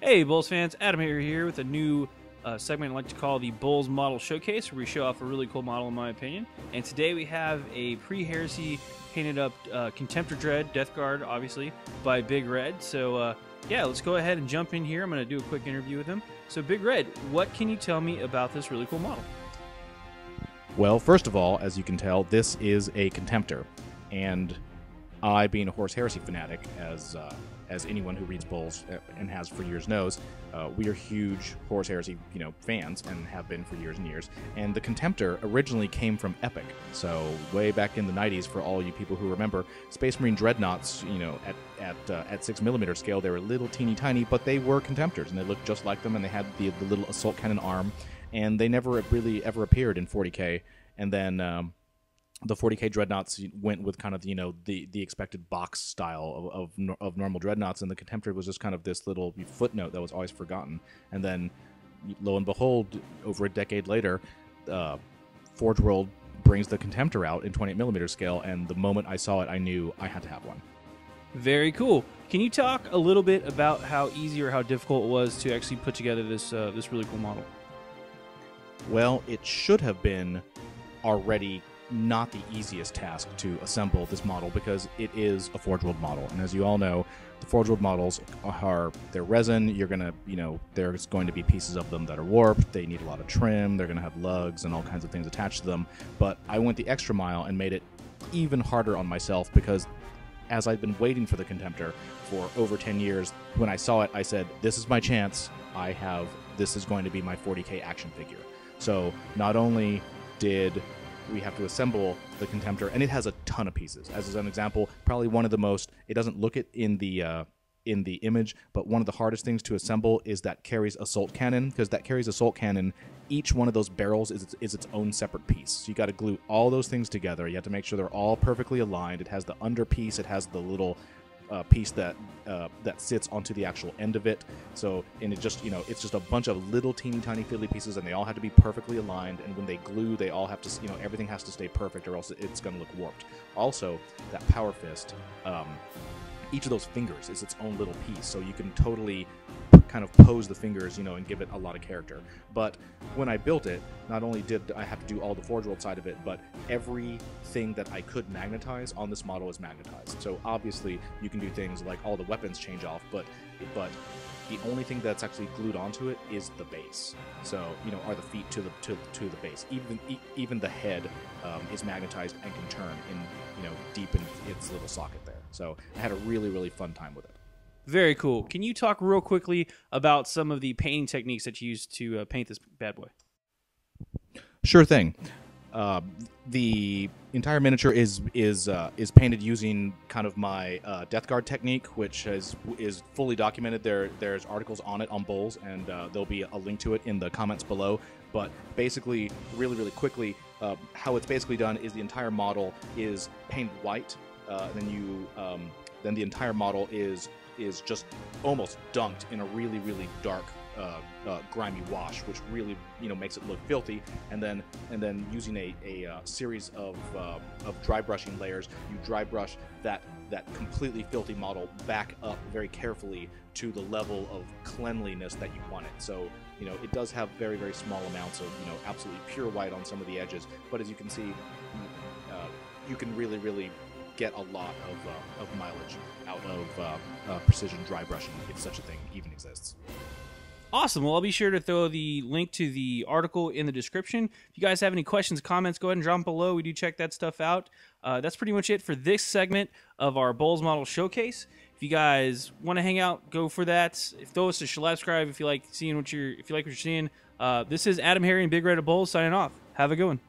Hey, BoLS fans, AdamHarry here with a new segment I like to call the BoLS Model Showcase, where we show off a really cool model in my opinion. And today we have a pre-Heresy painted up Contemptor Dread, Death Guard, obviously, by BigRed. So yeah, let's go ahead and jump in here. I'm going to do a quick interview with him. So BigRed, what can you tell me about this really cool model? Well, first of all, as you can tell, this is a Contemptor, and I, being a Horus Heresy fanatic, as anyone who reads BoLS and has for years knows, we are huge Horus Heresy, fans, and have been for years and years. And the Contemptor originally came from Epic, so way back in the 90s, for all you people who remember, Space Marine Dreadnoughts, at 6mm scale, they were little teeny tiny, but they were Contemptors, and they looked just like them, and they had the little assault cannon arm, and they never really ever appeared in 40k. And then the 40k Dreadnoughts went with kind of the expected box style of normal Dreadnoughts, and the Contemptor was just kind of this little footnote that was always forgotten. And then, lo and behold, over a decade later, Forge World brings the Contemptor out in 28mm scale, and the moment I saw it, I knew I had to have one. Very cool. Can you talk a little bit about how easy or how difficult it was to actually put together this really cool model? Well, it should have been already not the easiest task to assemble this model, because it is a Forge World model, and as you all know, the Forge World models they're resin. There's going to be pieces of them that are warped. They need a lot of trim. They're going to have lugs and all kinds of things attached to them. But I went the extra mile and made it even harder on myself, because as I've been waiting for the Contemptor for over 10 years, when I saw it, I said, this is my chance. This is going to be my 40k action figure. So not only did we have to assemble the Contemptor, and it has a ton of pieces. As an example, probably one of the most, it doesn't look it in the image, but one of the hardest things to assemble is that Carry's assault cannon, because that Carry's assault cannon, each one of those barrels is its own separate piece. So you got to glue all those things together. You have to make sure they're all perfectly aligned. It has the under piece, it has the little piece that sits onto the actual end of it. So, and it just, it's just a bunch of little teeny tiny fiddly pieces, and they all have to be perfectly aligned. And when they glue, they all have to, everything has to stay perfect, or else it's going to look warped. Also, that power fist, each of those fingers is its own little piece, so you can totally kind of pose the fingers, and give it a lot of character. But when I built it, not only did I have to do all the Forge World side of it, but everything that I could magnetize on this model is magnetized. So obviously you can do things like all the weapons change off, but the only thing that's actually glued onto it is the base. So, are the feet to the base. Even the head is magnetized and can turn in, deep in its little socket there. So I had a really, really fun time with it. Very cool. Can you talk real quickly about some of the painting techniques that you used to paint this bad boy? Sure thing. The entire miniature is painted using kind of my Death Guard technique, which is fully documented. There's articles on it on BoLS, and there'll be a link to it in the comments below. But basically, really, really quickly, how it's basically done is the entire model is painted white. Then the entire model is just almost dunked in a really, really dark, grimy wash, which really makes it look filthy. And then using a series of dry brushing layers, you dry brush that completely filthy model back up very carefully to the level of cleanliness that you want it. So it does have very, very small amounts of absolutely pure white on some of the edges, but as you can see, you can really, really get a lot of mileage out of precision dry brushing, if such a thing even exists. Awesome. Well, I'll be sure to throw the link to the article in the description. If you guys have any questions, comments, go ahead and drop them below. We do check that stuff out. That's pretty much it for this segment of our BoLS Model Showcase. If you guys want to hang out, go for that. Throw us a subscribe if you like what you're seeing. This is AdamHarry and BigRed at BoLS signing off. Have a good one.